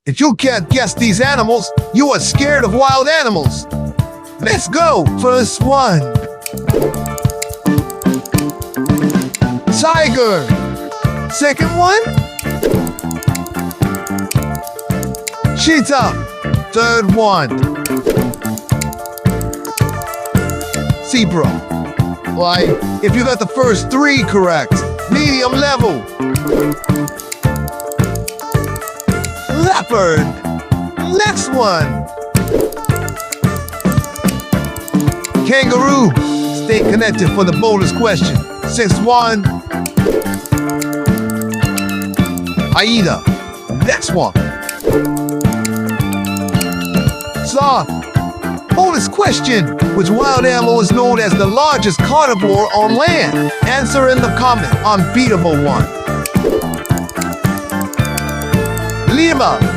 If you can't guess these animals, you are scared of wild animals. Let's go. First one. Tiger. Second one. Cheetah. Third one. Zebra. Why, if you got the first three correct, medium level. Leopard. Next one. Kangaroo. Stay connected for the bonus question. 6-1. Hyena. Next one. Sloth. Bonus question. Which wild animal is known as the largest carnivore on land? Answer in the comment. Unbeatable one. Llama.